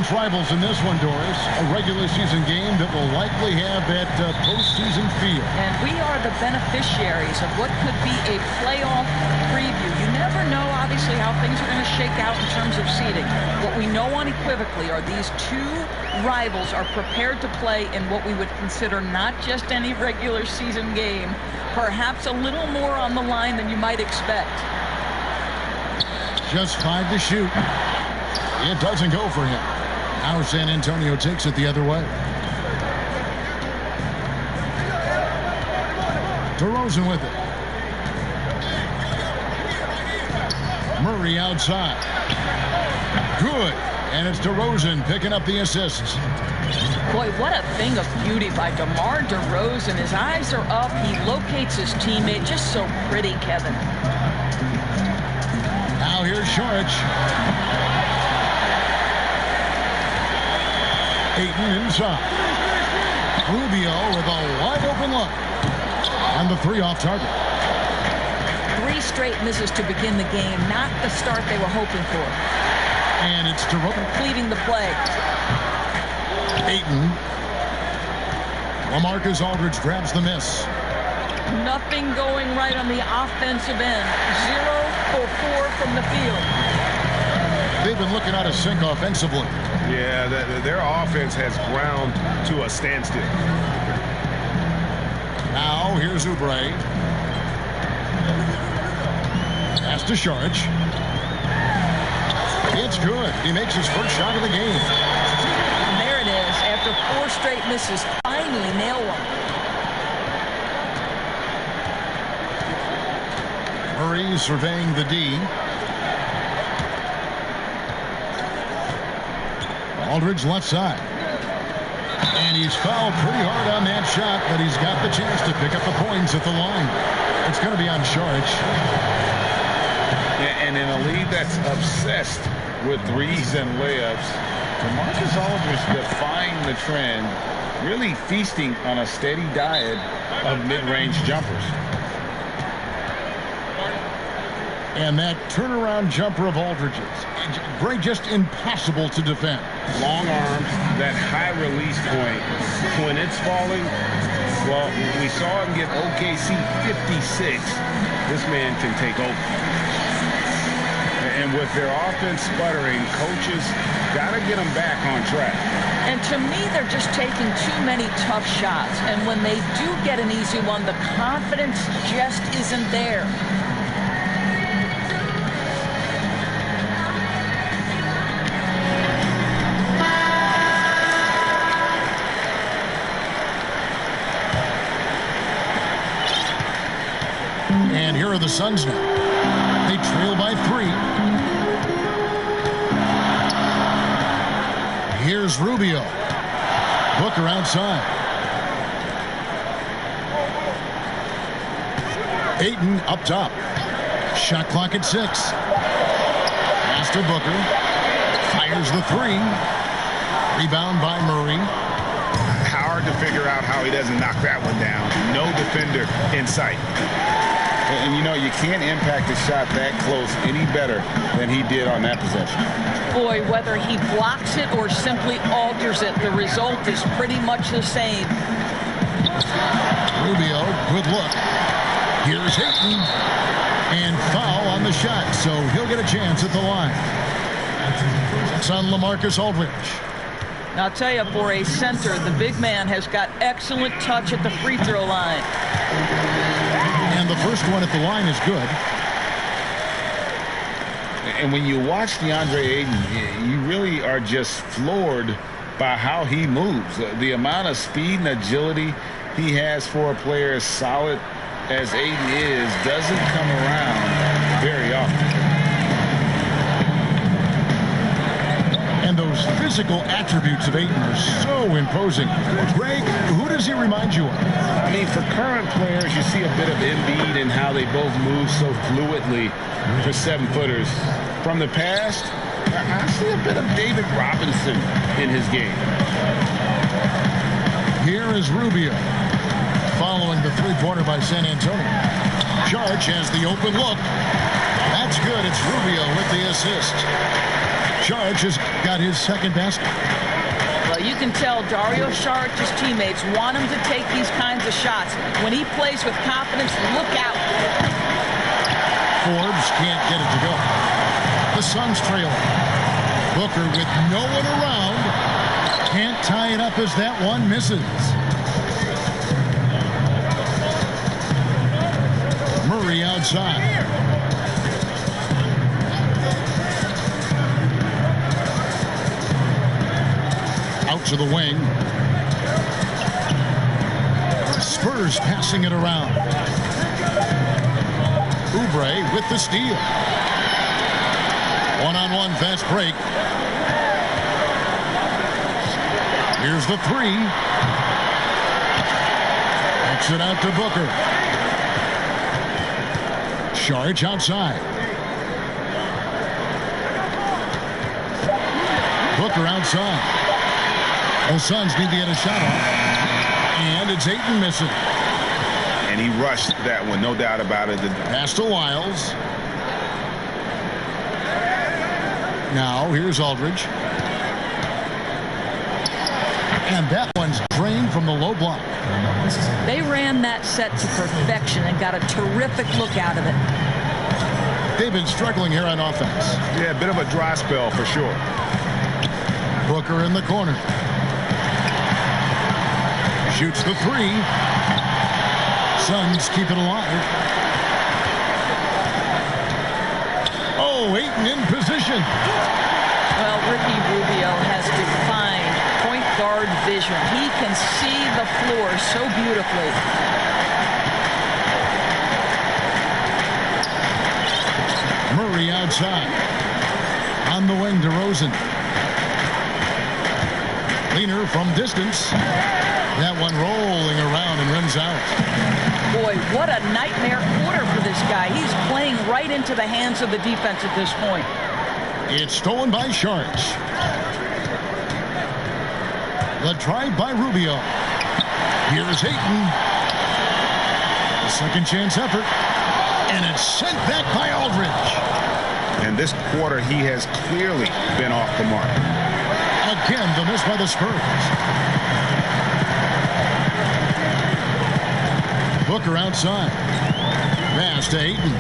conference rivals in this one, Doris. A regular season game that will likely have that postseason feel. And we are the beneficiaries of what could be a playoff preview. You never know, obviously, how things are going to shake out in terms of seeding. What we know unequivocally are these two rivals are prepared to play in what we would consider not just any regular season game, perhaps a little more on the line than you might expect. Just 5 to shoot. It doesn't go for him. Now San Antonio takes it the other way. DeRozan with it. Murray outside. Good. And it's DeRozan picking up the assists. Boy, what a thing of beauty by DeMar DeRozan. His eyes are up. He locates his teammate. Just so pretty, Kevin. Now here's Saric. Ayton inside. Rubio with a wide open look. And the 3 off target. 3 straight misses to begin the game. Not the start they were hoping for. And it's DeRozan completing the play. Ayton. LaMarcus Aldridge grabs the miss. Nothing going right on the offensive end. 0 for 4 from the field. They've been looking out of sync offensively. Yeah, their offense has ground to a standstill. Now here's Oubre. Pass to Saric. It's good. He makes his first shot of the game. And there it is. After 4 straight misses, finally nail one. Murray surveying the D. Aldridge left side. And he's fouled pretty hard on that shot, but he's got the chance to pick up the points at the line. It's going to be on Saric. Yeah, and in a league that's obsessed with threes and layups, LaMarcus Aldridge defying the trend, really feasting on a steady diet of mid-range jumpers. And that turnaround jumper of Aldridge's, just impossible to defend. Long arms, that high release point. When it's falling, well, we saw him get OKC 56. This man can take over. And with their offense sputtering, coaches got to get them back on track. And to me, they're just taking too many tough shots. And when they do get an easy one, the confidence just isn't there. And here are the Suns now. They trail by 3. Here's Rubio. Booker outside. Ayton up top. Shot clock at 6. Pass to Booker. Fires the 3. Rebound by Murray. Hard to figure out how he doesn't knock that one down. No defender in sight. And, you know, you can't impact a shot that close any better than he did on that possession. Boy, whether he blocks it or simply alters it, the result is pretty much the same. Rubio, good look. Here's Ayton. And foul on the shot, so he'll get a chance at the line. It's on LaMarcus Aldridge. Now, I'll tell you, for a center, the big man has got excellent touch at the free throw line. And the first one at the line is good. And when you watch DeAndre Ayton, you really are just floored by how he moves. The amount of speed and agility he has for a player as solid as Ayton is doesn't come around very often. And those physical attributes of Ayton are so imposing. Greg, who does he remind you of? I mean, for current players, you see a bit of Embiid and how they both move so fluidly for 7-footers. From the past, I see a bit of David Robinson in his game. Here is Rubio following the three-pointer by San Antonio. Saric has the open look. That's good. It's Rubio with the assist. Saric has got his second basket. Well, you can tell Dario Saric's teammates want him to take these kinds of shots. When he plays with confidence, look out. Forbes can't get it to go. The Suns trail. Booker with no one around. Can't tie it up as that one misses. Murray outside. Out to the wing. Spurs passing it around. Oubre with the steal. One-on-one fast break. Here's the three. Kicks it out to Booker. Saric outside. Booker outside. The Suns need to get a shot off. And it's Ayton missing. And he rushed that one, no doubt about it. Pass to Wiles. Now, here's Aldridge. And that one's drained from the low block. They ran that set to perfection and got a terrific look out of it. They've been struggling here on offense. Yeah, a bit of a dry spell for sure. Booker in the corner. Shoots the three. Suns keep it alive. Oh, Ayton in position. Well, Ricky Rubio has defined point guard vision. He can see the floor so beautifully. Murray outside. On the wing, DeRozan. Leaner from distance. That one rolling around and runs out. Boy, what a nightmare quarter for this guy. He's playing right into the hands of the defense at this point. It's stolen by Saric. The drive by Rubio. Here's Ayton. A second chance effort. And it's sent back by Aldridge. And this quarter, he has clearly been off the mark. Again, the miss by the Spurs. Booker outside. Pass to Ayton.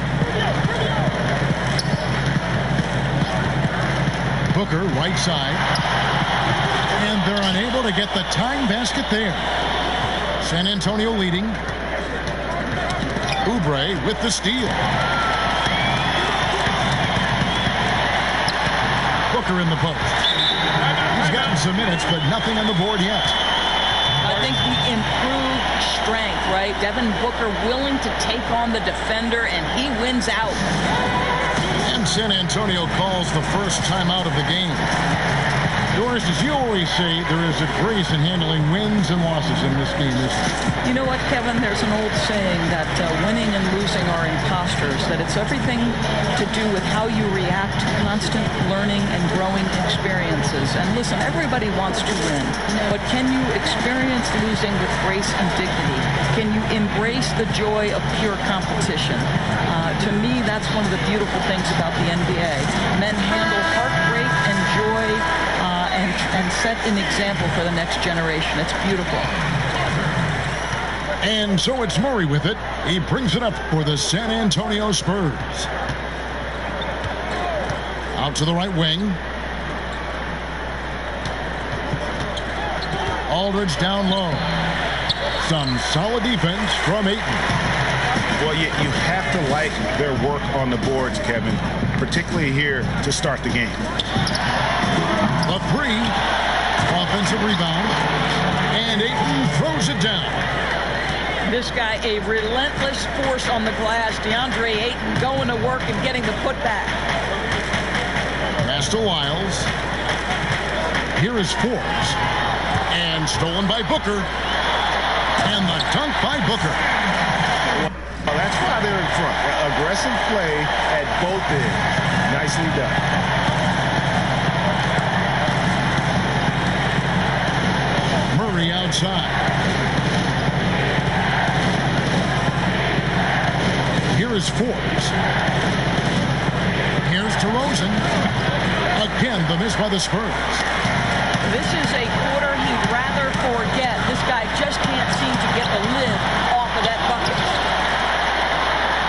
Booker right side. And they're unable to get the tying basket there. San Antonio leading. Oubre with the steal. Booker in the post. He's gotten some minutes, but nothing on the board yet. I think the improved strength, right? Devin Booker willing to take on the defender, and he wins out. And San Antonio calls the first timeout of the game. Doris, as you always say, there is a grace in handling wins and losses in this game. You know what, Kevin? There's an old saying that winning and losing are imposters, that it's everything to do with how you react to constant learning and growing experiences. And listen, everybody wants to win, but can you experience losing with grace and dignity? Can you embrace the joy of pure competition? To me, that's one of the beautiful things about the NBA. Men handle heartbreak and joy and set an example for the next generation. It's beautiful. And so it's Murray with it. He brings it up for the San Antonio Spurs. Out to the right wing. Aldridge down low. Some solid defense from Ayton. Well, you have to like their work on the boards, Kevin, particularly here to start the game. The three. Offensive rebound. And Ayton throws it down. This guy, a relentless force on the glass. DeAndre Ayton going to work and getting the putback. Pass to Wiles. Here is Forbes. And stolen by Booker. And the dunk by Booker. Well, that's why they're in front. Aggressive play at both ends. Nicely done. Murray outside. Here is Forbes. Here's DeRozan. Again, the miss by the Spurs. This is a quarter he'd rather forget. This guy just can't seem to get the lid off of that bucket.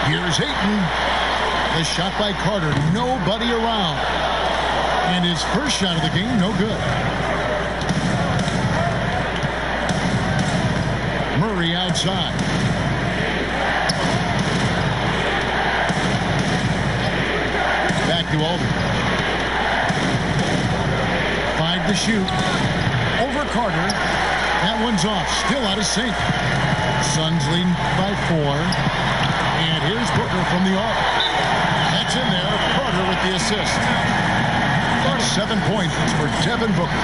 Here's Ayton. The shot by Carter. Nobody around. And his first shot of the game, no good. Murray outside. Back to Aldridge. 5 to shoot. Over Carter. That one's off. Still out of sync. Suns leading by 4. And here's Booker from the arc. That's in there. Carter with the assist. 7 points for Devin Booker.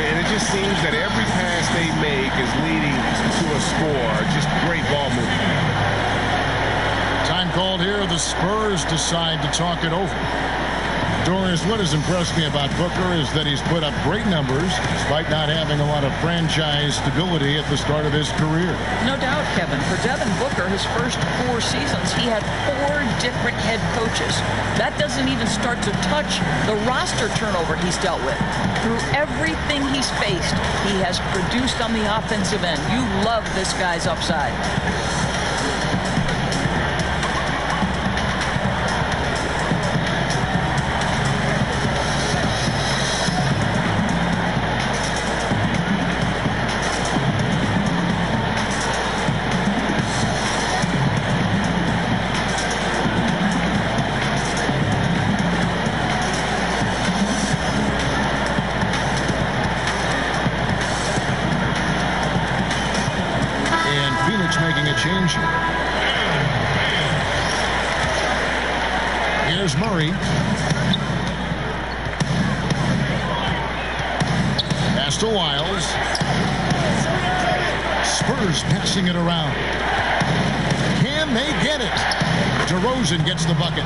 And it just seems that every pass they make is leading to a score. Just great ball movement. Time called here. The Spurs decide to talk it over. Doris, what has impressed me about Booker is that he's put up great numbers despite not having a lot of franchise stability at the start of his career. No doubt, Kevin. For Devin Booker, his first 4 seasons, he had 4 different head coaches. That doesn't even start to touch the roster turnover he's dealt with. Through everything he's faced, he has produced on the offensive end. You love this guy's upside. Change here. Here's Murray. Pass to Wiles. Spurs passing it around. Can they get it? DeRozan gets the bucket.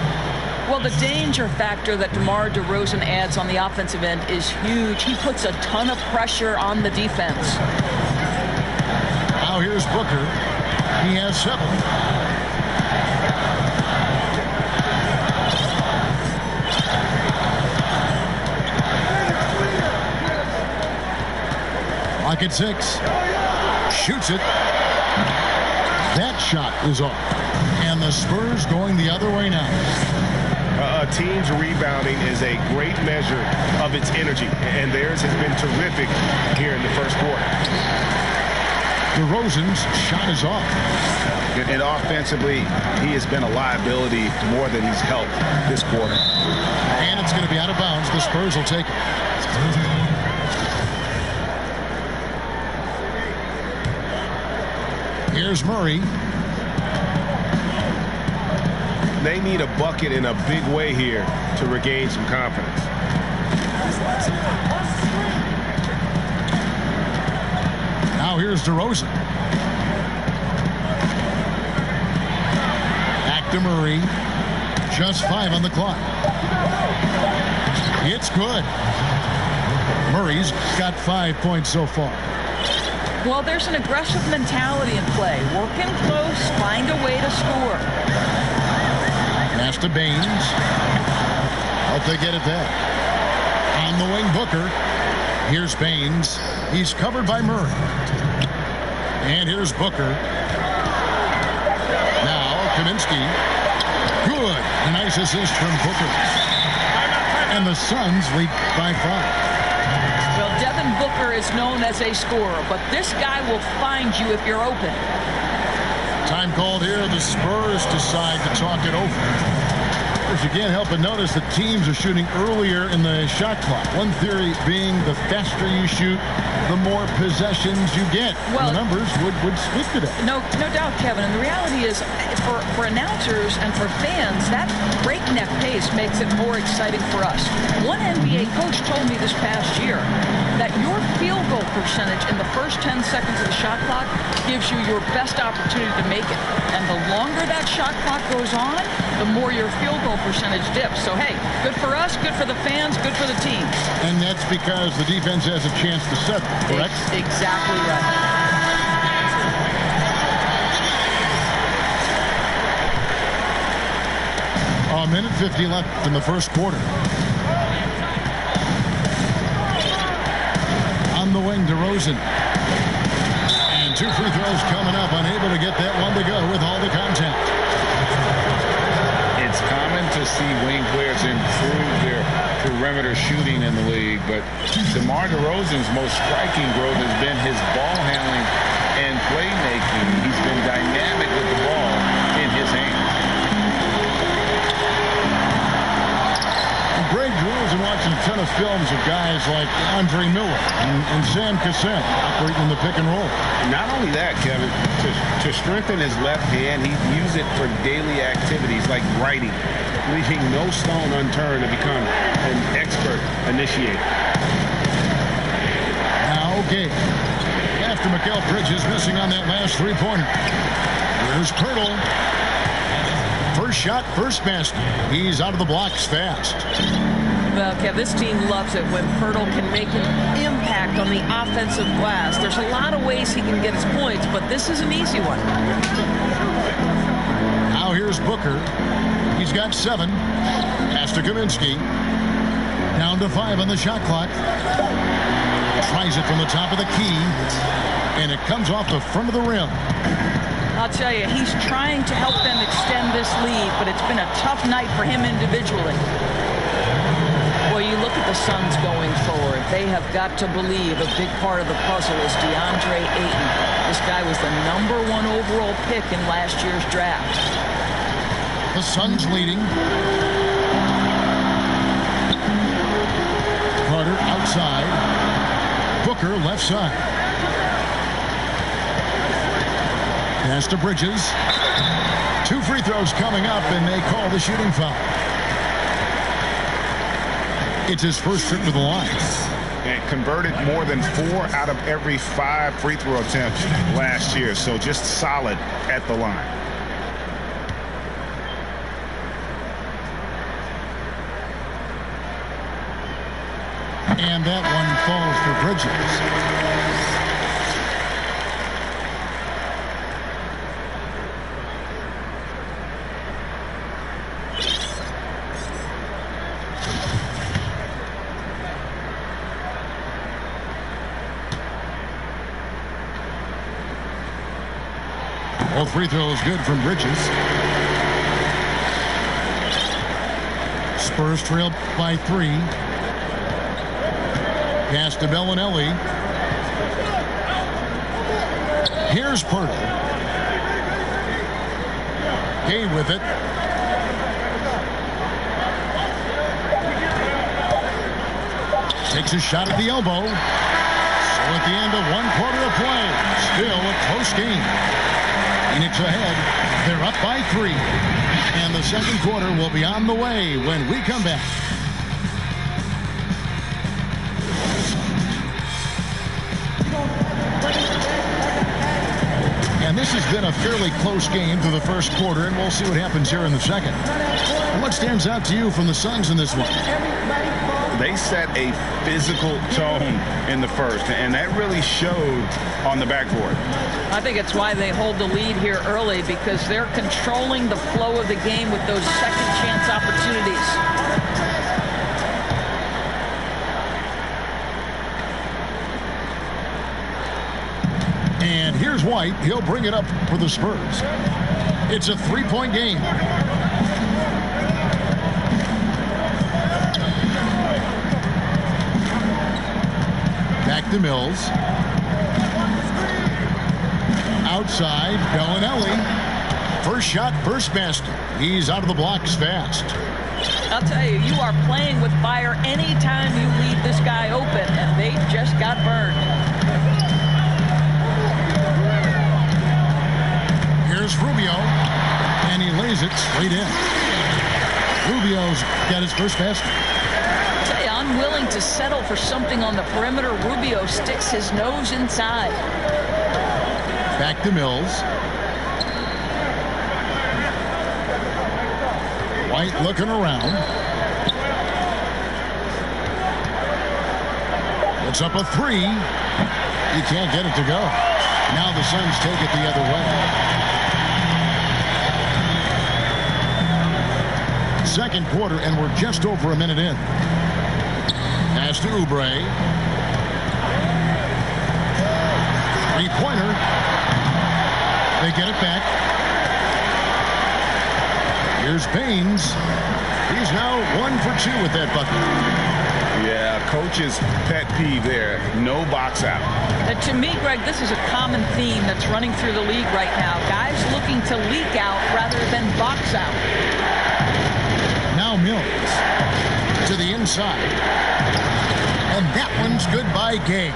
Well, the danger factor that DeMar DeRozan adds on the offensive end is huge. He puts a ton of pressure on the defense. Now here's Booker. He has 7. Lock at 6. Shoots it. That shot is off. And the Spurs going the other way now. A team's rebounding is a great measure of its energy, and theirs has been terrific here in the first quarter. DeRozan's shot is off. And offensively, he has been a liability more than he's helped this quarter. And it's going to be out of bounds. The Spurs will take it. Here's Murray. They need a bucket in a big way here to regain some confidence. Now here's DeRozan. Back to Murray. Just 5 on the clock. It's good. Murray's got 5 points so far. Well, there's an aggressive mentality in play. Working close, find a way to score. Pass to Baines. Hope they get it back. On the wing, Booker. Here's Baines. He's covered by Murray. And here's Booker. Now, Kaminsky. Good. A nice assist from Booker. And the Suns lead by 5. Well, Devin Booker is known as a scorer, but this guy will find you if you're open. Time called here. The Spurs decide to talk it over. You can't help but notice that teams are shooting earlier in the shot clock. One theory being the faster you shoot, the more possessions you get. Well, the numbers would speak to that. No doubt, Kevin. And the reality is, for announcers and for fans, that breakneck pace makes it more exciting for us. One NBA coach told me this past year that your field goal percentage in the first 10 seconds of the shot clock gives you your best opportunity to make it. And the longer that shot clock goes on, the more your field goal percentage dips. So, hey, good for us, good for the fans, good for the team. And that's because the defense has a chance to set, correct? Exactly right. A minute 50 left in the first quarter. from the wing to Rosen. And 2 free throws coming up. Unable to get that one to go with all the contact. It's common to see wing players improve their perimeter shooting in the league, but DeMar DeRozan's most striking growth has been his ball handling and playmaking. He's been dynamic with the ball in his hands. Greg DeRozan watching a ton of films of guys like Andre Miller and Sam Cassell operating in the pick and roll. Not only that, Kevin, to strengthen his left hand, he used it for daily activities like writing, leaving no stone unturned to become an expert initiator. Now, okay. After Mikal Bridges missing on that last three-pointer. Here's Pirtle. First shot, first basket. He's out of the blocks fast. Well, Kev, this team loves it when Pirtle can make an impact on the offensive glass. There's a lot of ways he can get his points, but this is an easy one. Now here's Booker. He's got 7. Pass to Kaminsky. Down to 5 on the shot clock. Tries it from the top of the key, and it comes off the front of the rim. I'll tell you, he's trying to help them extend this lead, but it's been a tough night for him individually. Well, you look at the Suns going forward. They have got to believe a big part of the puzzle is DeAndre Ayton. This guy was the #1 overall pick in last year's draft. The Suns leading. Carter outside. Booker left side. Pass to Bridges. 2 free throws coming up, and they call the shooting foul. It's his first trip to the line. And converted more than 4 out of every 5 free throw attempts last year, so just solid at the line. And that one falls for Bridges. Both free throws good from Bridges. Spurs trail by 3. Pass to Bellinelli. Here's Pirtle. Gay with it. Takes a shot at the elbow. So at the end of 1 quarter of play, still a close game. Phoenix ahead. They're up by 3. And the second quarter will be on the way when we come back. And this has been a fairly close game through the first quarter, and we'll see what happens here in the second. What stands out to you from the Suns in this one? They set a physical tone in the first, and that really showed on the backboard. I think it's why they hold the lead here early, because they're controlling the flow of the game with those second chance opportunities. And here's White. He'll bring it up for the Spurs. It's a 3-point game. Back to Mills. Outside, Bellinelli. First shot, first basket. He's out of the blocks fast. I'll tell you, you are playing with fire anytime you leave this guy open, and they just got burned. Here's Rubio, and he lays it straight in. Rubio's got his first basket. Unwilling to settle for something on the perimeter. Rubio sticks his nose inside. Back to Mills. White looking around. It's up a 3. You can't get it to go. Now the Suns take it the other way. Second quarter, and we're just over a minute in. Pass to Oubre. Three-pointer. They get it back. Here's Baines. He's now 1 for 2 with that bucket. Yeah, coach's pet peeve there. No box out. To me, Greg, this is a common theme that's running through the league right now. Guys looking to leak out rather than box out. Now Mills to the inside. And that one's good by Gay.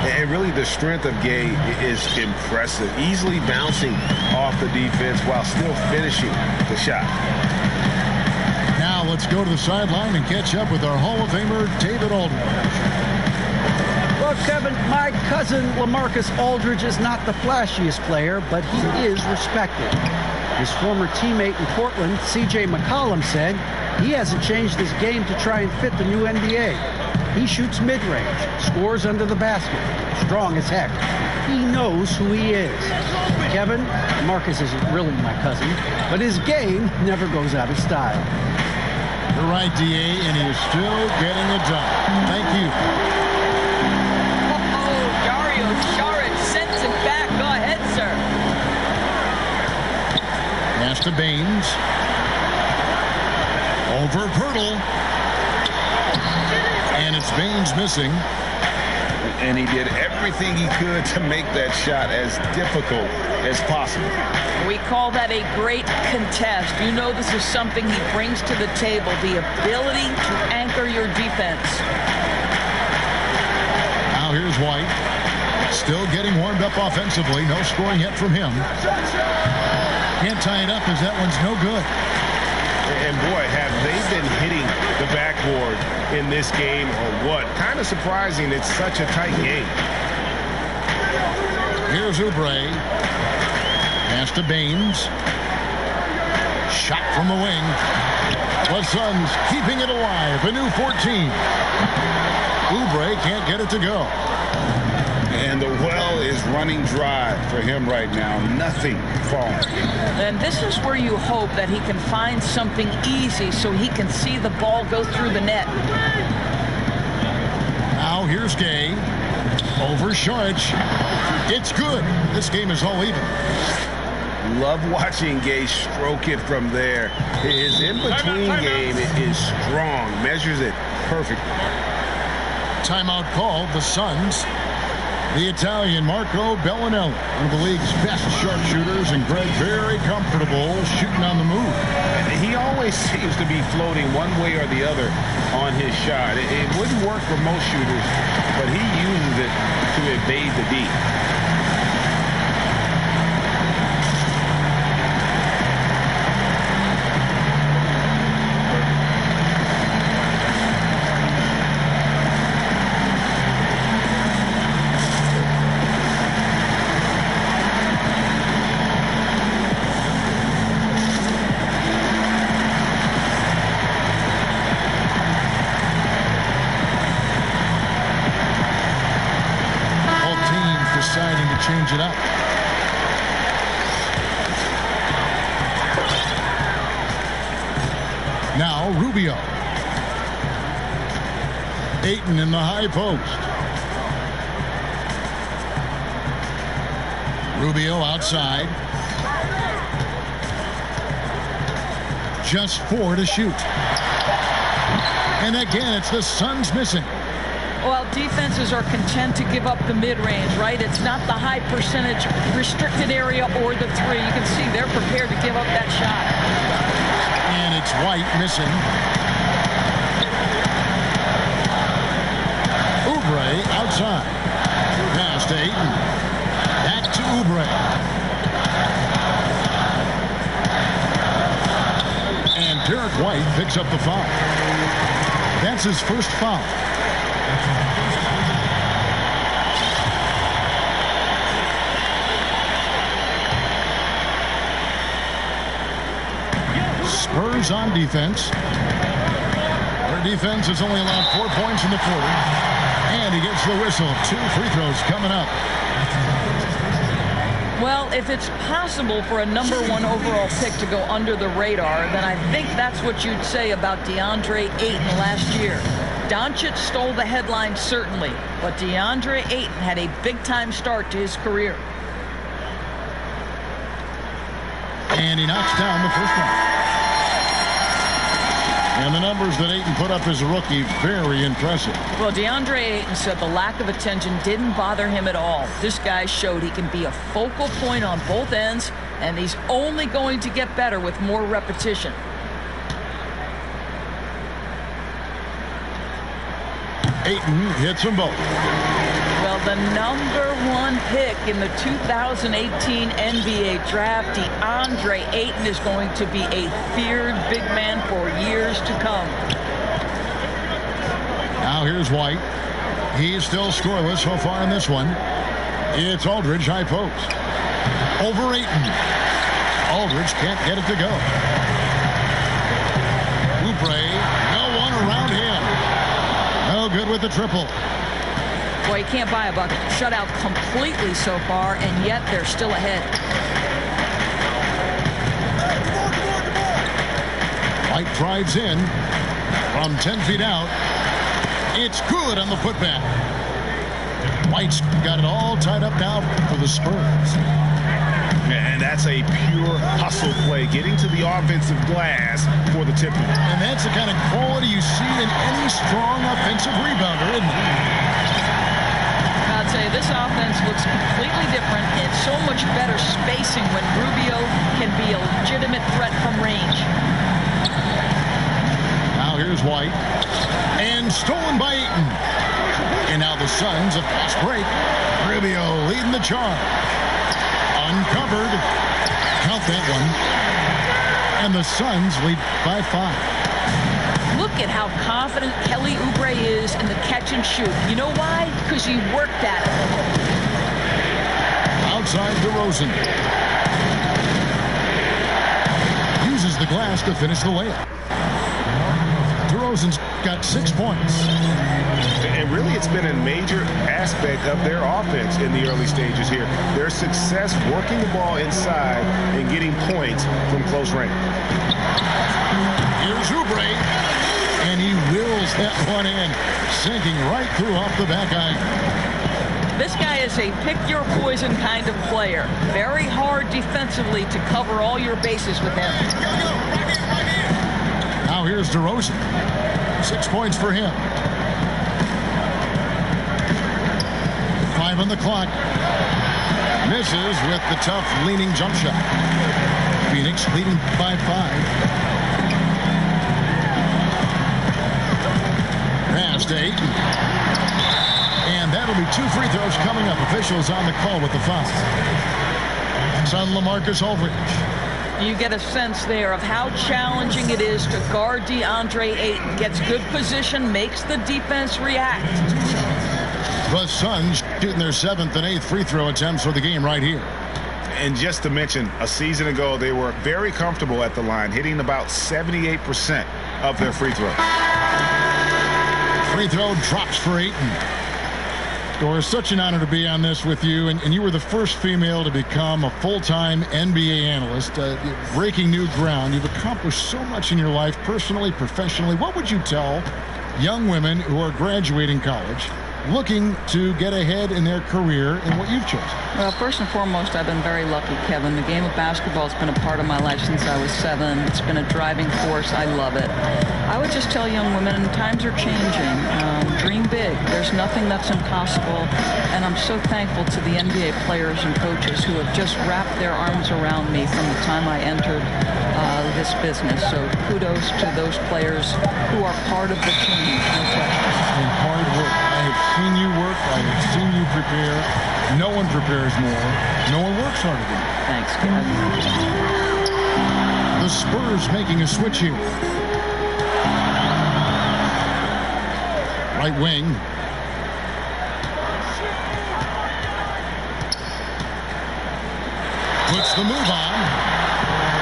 And really, the strength of Gay is impressive. Easily bouncing off the defense while still finishing the shot. Now let's go to the sideline and catch up with our Hall of Famer, David Aldridge. Well, Kevin, my cousin LaMarcus Aldridge is not the flashiest player, but he is respected. His former teammate in Portland, C.J. McCollum, said he hasn't changed his game to try and fit the new NBA. He shoots mid-range, scores under the basket, strong as heck. He knows who he is. Kevin, Marcus isn't really my cousin, but his game never goes out of style. You're right, D.A., and he is still getting it done. Thank you. Oh, Dario Saric sends it back. Go ahead, sir. Pass to Baines. Over Pirtle. And it's Baines missing. And he did everything he could to make that shot as difficult as possible. We call that a great contest. You know this is something he brings to the table, the ability to anchor your defense. Now here's White. Still getting warmed up offensively. No scoring yet from him. Can't tie it up as that one's no good. And boy, have they been hitting the backboard in this game or what? Kind of surprising it's such a tight game. Here's Oubre. Pass to Baines. Shot from the wing. The Suns keeping it alive. A new 14. Oubre can't get it to go. And the well is running dry for him right now. Nothing falling. And this is where you hope that he can find something easy so he can see the ball go through the net. Now here's Gay. Over Saric. It's good. This game is all even. Love watching Gay stroke it from there. His in-between game is strong. Measures it perfectly. Timeout called. The Suns. The Italian Marco Bellinelli, one of the league's best sharpshooters, and Greg very comfortable shooting on the move. He always seems to be floating one way or the other on his shot. It wouldn't work for most shooters, but he uses it to evade the D. Change it up. Now Rubio. Ayton in the high post. Rubio outside. Just 4 to shoot. And again, it's the Suns missing. Well, defenses are content to give up the mid-range, right? It's not the high percentage restricted area or the three. You can see they're prepared to give up that shot. And it's White missing. Oubre outside. Pass to Ayton. Back to Oubre. And Derek White picks up the foul. That's his first foul. Spurs on defense. Their defense has only allowed 4 points in the quarter. And he gets the whistle. 2 free throws coming up. Well, if it's possible for a #1 overall pick to go under the radar, then I think that's what you'd say about DeAndre Ayton last year. Doncic stole the headline, certainly, but DeAndre Ayton had a big-time start to his career. And he knocks down the first one. And the numbers that Ayton put up as a rookie, very impressive. Well, DeAndre Ayton said the lack of attention didn't bother him at all. This guy showed he can be a focal point on both ends, and he's only going to get better with more repetition. Ayton hits them both. Well, the #1 pick in the 2018 NBA draft, DeAndre Ayton, is going to be a feared big man for years to come. Now here's White. He's still scoreless so far in this one. It's Aldridge, high post. Over Ayton. Aldridge can't get it to go. Oubre, no one around him. No good with the triple. Boy, you can't buy a bucket. Shut out completely so far, and yet they're still ahead. White drives in from 10 feet out. It's good on the putback. White's got it all tied up now for the Spurs. And that's a pure hustle play, getting to the offensive glass for the tip-in. And that's the kind of quality you see in any strong offensive rebounder, isn't it? I'll tell you, this offense looks completely different, and so much better spacing when Rubio can be a legitimate threat from range. Now here's White. And stolen by Ayton. And now the Suns, a fast break. Rubio leading the charge. Uncovered. Count that one. And the Suns lead by 5. Look at how confident Kelly Oubre is in the catch and shoot. You know why? Because he worked at it. Outside DeRozan. Uses the glass to finish the layup. DeRozan's got 6 points. And really, it's been a major aspect of their offense in the early stages here. Their success working the ball inside and getting points from close range. Here's Oubre. And he wills that one in, sinking right through off the back iron. This guy is a pick-your-poison kind of player. Very hard defensively to cover all your bases with him. Now here's DeRozan. 6 points for him. 5 on the clock. Misses with the tough leaning jump shot. Phoenix leading by 5. Pass to Ayton. And that'll be 2 free throws coming up. Officials on the call with the foul. It's on LaMarcus Aldridge. You get a sense there of how challenging it is to guard DeAndre Ayton. Gets good position, makes the defense react. The Suns shooting their 7th and 8th free throw attempts for the game right here. And just to mention, a season ago, they were very comfortable at the line, hitting about 78% of their free throw. Free throw drops for Ayton. Doris, such an honor to be on this with you, and you were the first female to become a full-time NBA analyst, breaking new ground. You've accomplished so much in your life, personally, professionally. What would you tell young women who are graduating college, looking to get ahead in their career in what you've chosen? Well, first and foremost, I've been very lucky, Kevin. The game of basketball has been a part of my life since I was 7. It's been a driving force. I love it. I would just tell young women, times are changing. Dream big. There's nothing that's impossible. And I'm so thankful to the NBA players and coaches who have just wrapped their arms around me from the time I entered this business. So kudos to those players who are part of the change. No question. And hard work. I have seen you work. I have seen you prepare. No one prepares more. No one works harder than you. Thanks, Kevin. The Spurs making a switch here. Right wing. Puts the move on.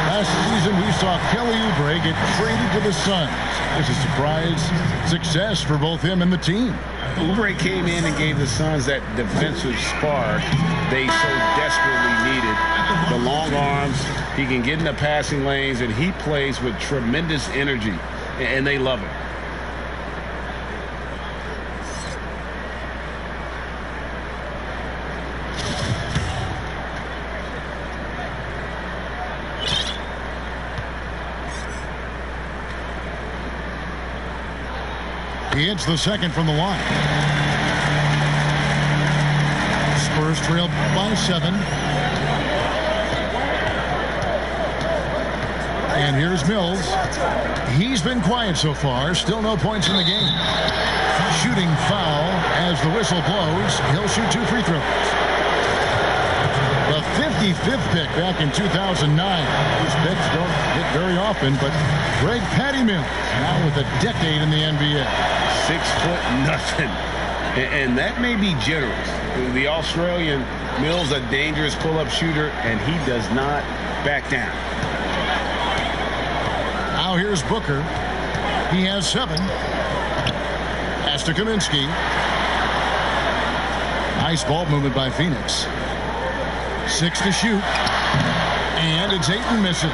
Last season, we saw Kelly Oubre get traded to the Suns. It's a surprise success for both him and the team. Oubre came in and gave the Suns that defensive spark they so desperately needed. The long arms, he can get in the passing lanes, and he plays with tremendous energy, and they love him. He hits the second from the line. Spurs trail by 7. And here's Mills. He's been quiet so far. Still no points in the game. Shooting foul as the whistle blows. He'll shoot 2 free throws. The 55th pick back in 2009. These picks don't hit very often, but Greg Patty Mills now with a decade in the NBA. 6'0", and that may be generous. The Australian Mills, a dangerous pull-up shooter, and he does not back down. Now here's Booker. He has 7. Pass to Kaminsky. Nice ball movement by Phoenix. 6 to shoot. And it's Ayton missing.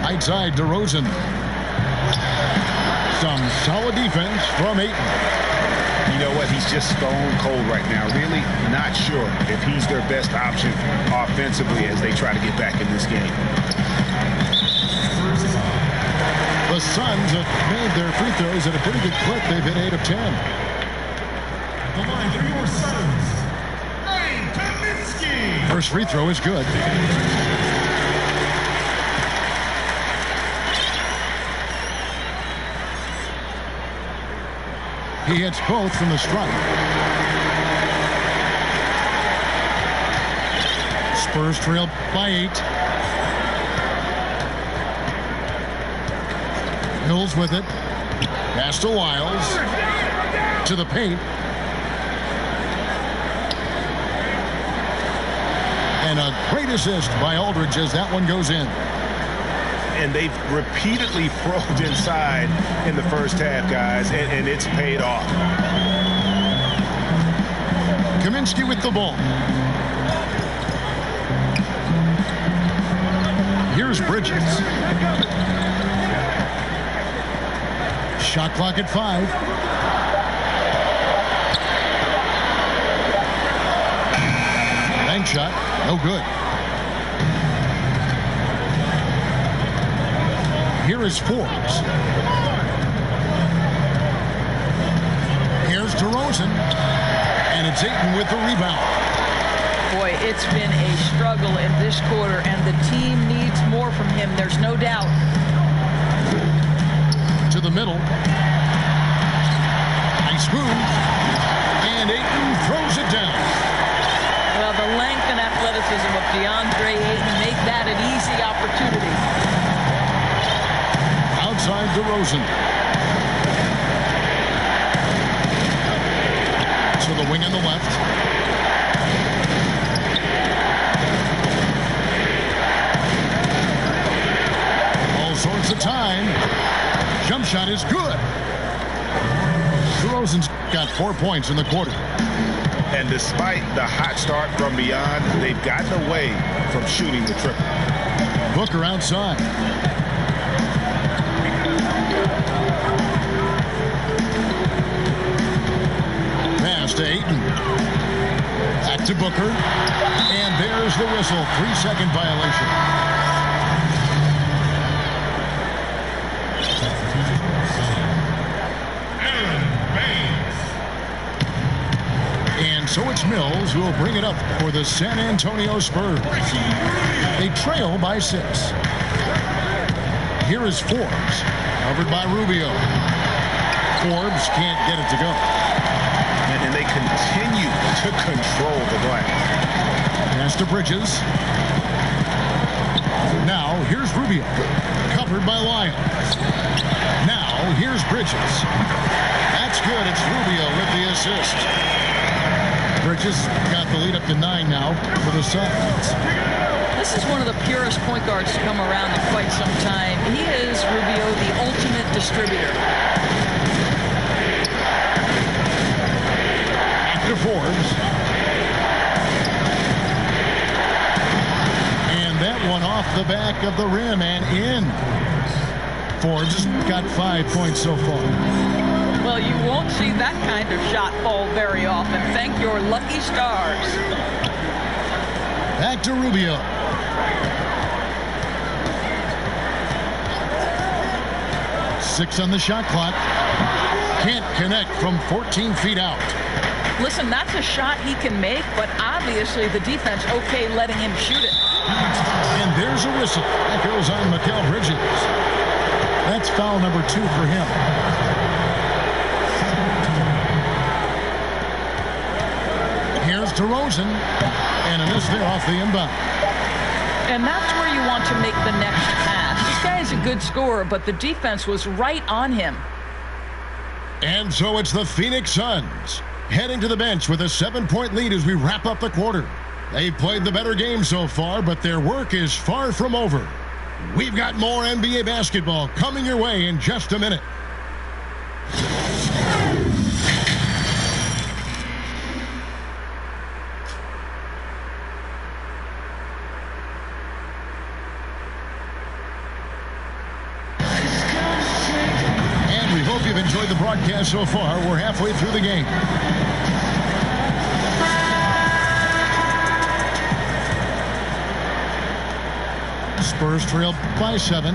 Right side, DeRozan. Some solid defense from Ayton. You know what? He's just stone cold right now. Really not sure if he's their best option offensively as they try to get back in this game. The Suns have made their free throws at a pretty good clip. They've hit 8 of 10. The line for your Suns, Kaminsky. First free throw is good. He hits both from the stripe. Spurs trail by 8. Mills with it. Pass to Wiles. To the paint. And a great assist by Aldridge as that one goes in. And they've repeatedly probed inside in the first half, guys, and it's paid off. Kaminsky with the ball. Here's Bridges. Shot clock at 5. Bank shot, no good. Here is Forbes. Here's DeRozan. And it's Ayton with the rebound. Boy, it's been a struggle in this quarter, and the team needs more from him. There's no doubt. To the middle. Nice move. And Ayton throws it down. Well, the length and athleticism of DeAndre Ayton make that an easy opportunity. Outside DeRozan. To the wing on the left. All sorts of time. Jump shot is good. DeRozan's got 4 points in the quarter. And despite the hot start from beyond, they've gotten away from shooting the triple. Booker outside. Pass to Ayton. Back to Booker. And there's the whistle. 3-second violation. So it's Mills who will bring it up for the San Antonio Spurs. They trail by 6. Here is Forbes, covered by Rubio. Forbes can't get it to go. And they continue to control the glass. Pass to Bridges. Now here's Rubio, covered by Lyons. Now here's Bridges. That's good. It's Rubio with the assist. Bridges got the lead up to 9 now for the Suns. This is one of the purest point guards to come around in quite some time. He is, Rubio, the ultimate distributor. After Forbes. And that one off the back of the rim and in. Forbes has got 5 points so far. Well, you won't see that kind of shot fall very often. Thank your lucky stars. Back to Rubio. 6 on the shot clock. Can't connect from 14 feet out. Listen, that's a shot he can make, but obviously the defense okay letting him shoot it. And there's a whistle. That goes on Mikal Bridges. That's foul number 2 for him. Here's DeRozan. And a miss there off the inbound. And that's where you want to make the next pass. This guy is a good scorer, but the defense was right on him. And so it's the Phoenix Suns heading to the bench with a 7-point lead as we wrap up the quarter. They've played the better game so far, but their work is far from over. We've got more NBA basketball coming your way in just a minute. And we hope you've enjoyed the broadcast so far. We're halfway through the game. Spurs trail by 7.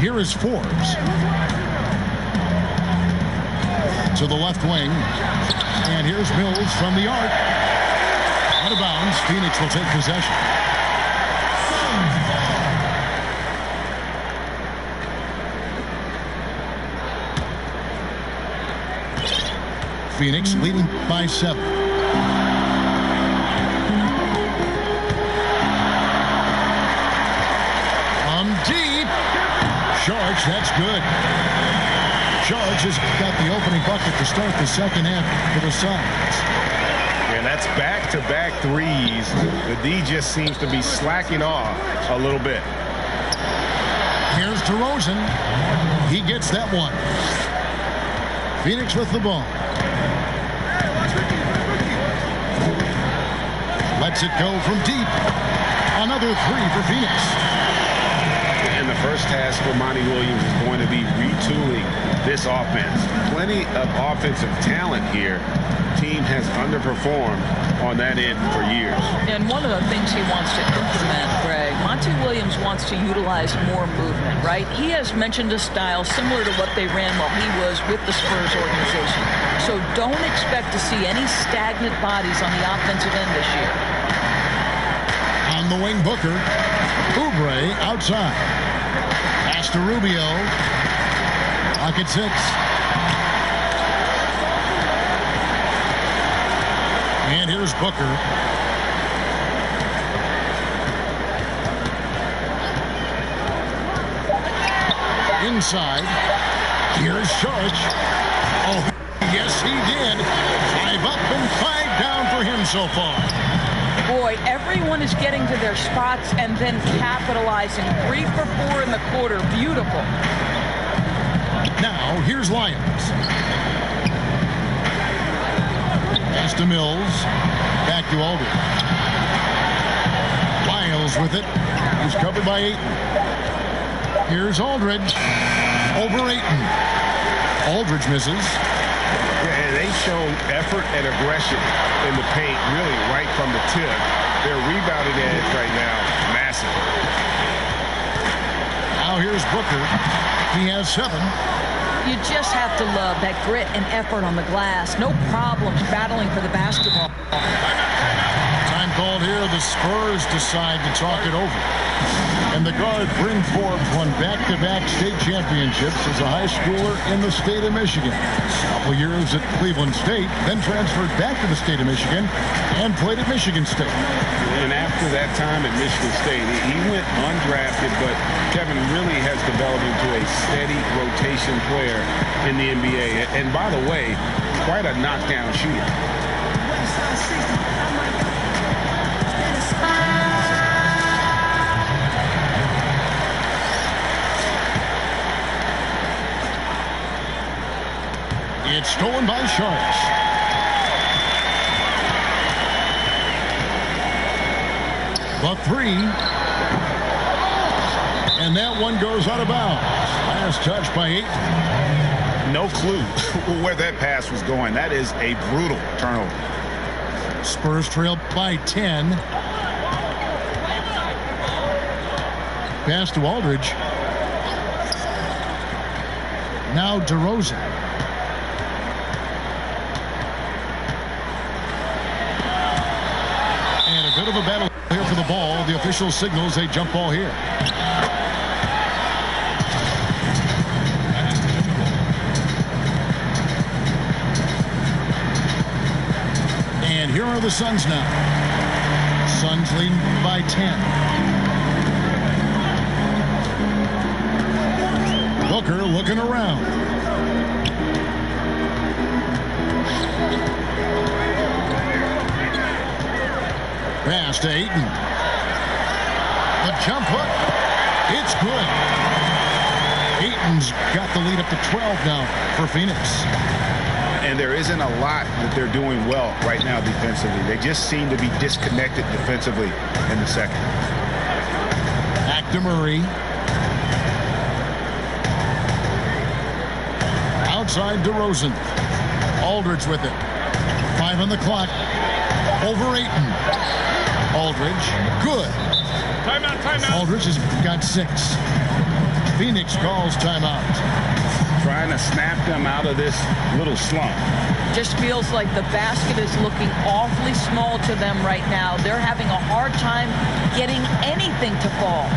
Here is Forbes. To the left wing. And here's Mills from the arc. Out of bounds. Phoenix will take possession. Phoenix leading by 7. Deep. Sharge, that's good. Sharge has got the opening bucket to start the second half for the Suns. And that's back-to-back threes. The D just seems to be slacking off a little bit. Here's DeRozan. He gets that one. Phoenix with the ball. Lets it go from deep. Another 3 for Phoenix. And the first task for Monty Williams is going to be retooling this offense. Plenty of offensive talent here. Team has underperformed on that end for years. And one of the things he wants to implement, Greg, Monty Williams wants to utilize more movement, right? He has mentioned a style similar to what they ran while he was with the Spurs organization. So don't expect to see any stagnant bodies on the offensive end this year. On the wing, Booker. Oubre outside. Pass to Rubio. Clock at 6. And here's Booker. Inside. Here's Sharge. Oh, yes, he did. 5 up and 5 down for him so far. Boy, everyone is getting to their spots and then capitalizing. 3 for 4 in the quarter. Beautiful. Now, here's Lyons. Pass to Mills. Back to Aldridge. Lyles with it. He's covered by Ayton. Here's Aldridge. Over Ayton. Aldridge misses. Yeah, and they've shown effort and aggression in the paint, really right from the tip. Their rebounding edge right now, massive. Now here's Booker. He has 7. You just have to love that grit and effort on the glass. No problems battling for the basketball. Time called here. The Spurs decide to talk it over. And the guard, Bryn Forbes, won back-to-back state championships as a high schooler in the state of Michigan. A couple years at Cleveland State, then transferred back to the state of Michigan and played at Michigan State. And after that time at Michigan State, he went undrafted, but Kevin really has developed into a steady rotation player in the NBA. And by the way, quite a knockdown shooter. It's stolen by Sharks. The 3. And that one goes out of bounds. Last touch by 8. No clue where that pass was going. That is a brutal turnover. Spurs trail by 10. Pass to Aldridge. Now DeRozan. And a bit of a battle here for the ball. The official signals a jump ball here. And here are the Suns now. Suns leading by 10. Booker looking around. Pass to Ayton. The jump hook. It's good. Ayton's got the lead up to 12 now for Phoenix. And there isn't a lot that they're doing well right now defensively. They just seem to be disconnected defensively in the second. Back to Murray. Outside DeRozan. Aldridge with it. 5 on the clock. Over Ayton. Aldridge. Good. Timeout, timeout. Aldridge has got 6. Phoenix calls timeout. Trying to snap them out of this little slump. Just feels like the basket is looking awfully small to them right now. They're having a hard time getting anything to fall.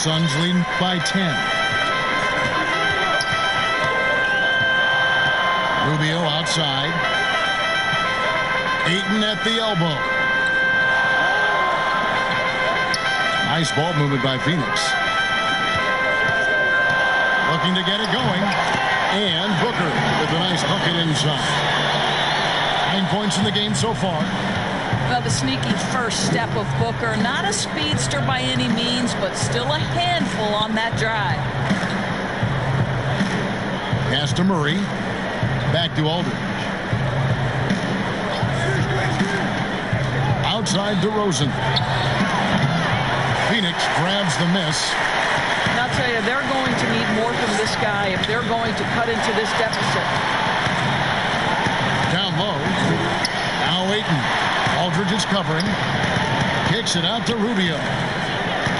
Suns leading by 10. Rubio outside. Ayton at the elbow. Nice ball movement by Phoenix. Looking to get it going. And Booker with a nice bucket inside. 9 points in the game so far. Well, the sneaky first step of Booker. Not a speedster by any means, but still a handful on that drive. Pass to Murray. Back to Aldridge. Outside DeRozan. Phoenix grabs the miss. And I'll tell you, they're going to need more from this guy if they're going to cut into this deficit. Down low. Now Ayton. Aldridge is covering. Kicks it out to Rubio.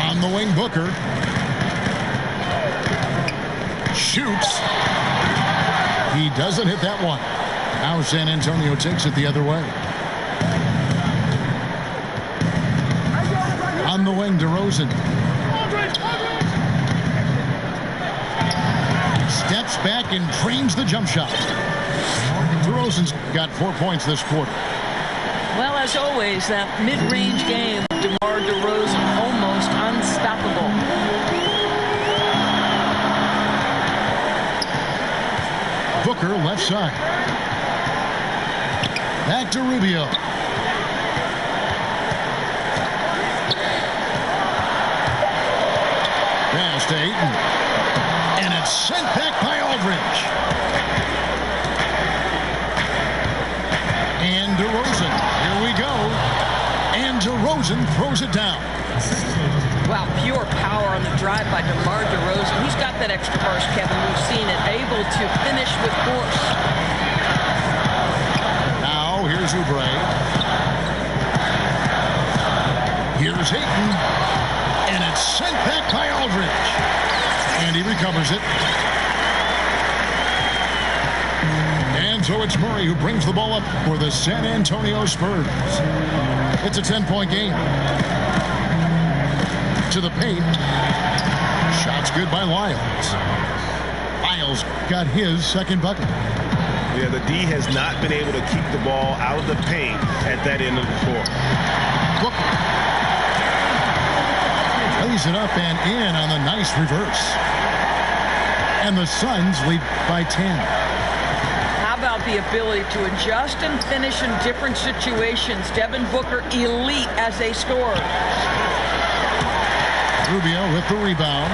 On the wing, Booker. Shoots. He doesn't hit that one. Now San Antonio takes it the other way. On the wing, DeRozan. Steps back and trains the jump shot. DeRozan's got 4 points this quarter. Well, as always, that mid-range game of DeMar DeRozan almost unstoppable. Booker left side. Back to Rubio. Pass to Ayton. And it's sent back by Aldridge. And DeRozan. Here we go. And DeRozan throws it down. Wow, pure power on the drive by DeMar DeRozan. He's got that extra burst, Kevin. We've seen it. Able to finish with force. Now, here's Oubre. Here's Ayton. And it's sent back by Aldridge. And he recovers it. And so it's Murray who brings the ball up for the San Antonio Spurs. It's a 10-point game. To the paint. Shots good by Lyles. Lyles got his second bucket. Yeah, the D has not been able to keep the ball out of the paint at that end of the court. Booker lays it up and in on the nice reverse. And the Suns lead by 10. How about the ability to adjust and finish in different situations? Devin Booker, elite as a scorer. Rubio with the rebound.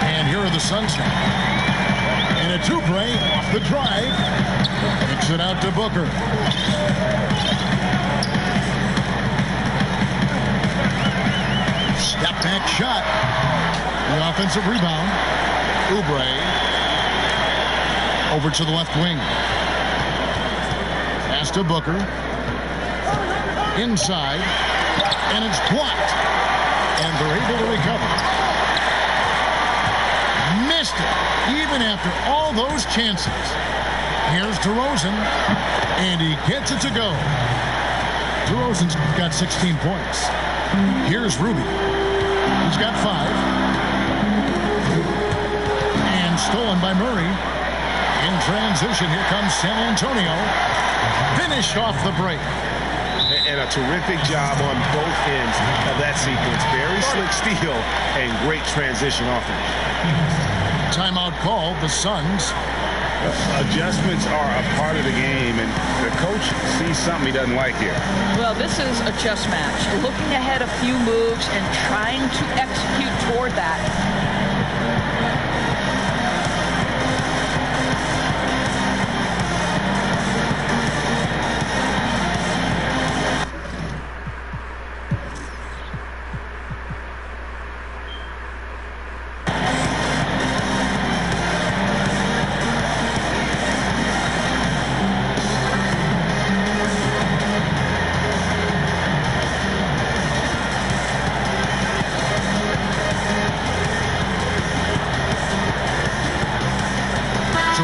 And here are the Suns now. And a Oubre off the drive. Kicks it out to Booker. shot. The offensive rebound. Oubre over to the left wing. Pass to Booker. Inside. And it's blocked. And they're able to recover. Missed it. Even after all those chances. Here's DeRozan. And he gets it to go. DeRozan's got 16 points. Here's Ruby. He's got 5. And stolen by Murray. In transition, here comes San Antonio. Finished off the break. And a terrific job on both ends of that sequence. Very slick steal and great transition offense. Timeout call. The Suns. Adjustments are a part of the game, and the coach sees something he doesn't like here. Well, this is a chess match. Looking ahead a few moves and trying to execute toward that.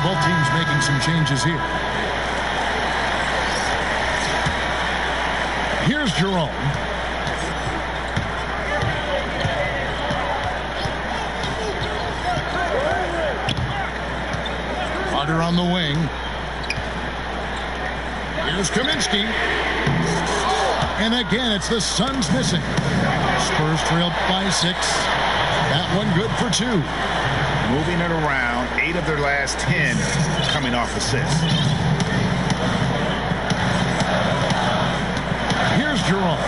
Both teams making some changes here. Here's Jerome. Carter on the wing. Here's Kaminsky. And again, it's the Suns missing. Spurs trailed by 6. That one good for 2. Moving it around, 8 of their last 10 coming off assists. Here's Jerome.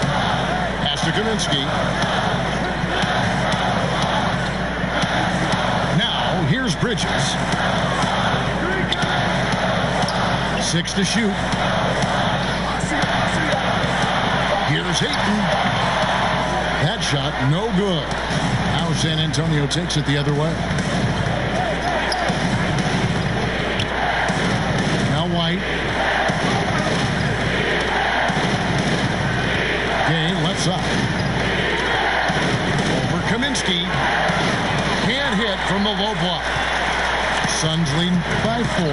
Pass to Kaminsky. Now, here's Bridges. 6 to shoot. Here's Ayton. That shot, no good. Now San Antonio takes it the other way. White. Gay left side. Over Kaminsky. Can't hit from the low block. Suns lead by 4.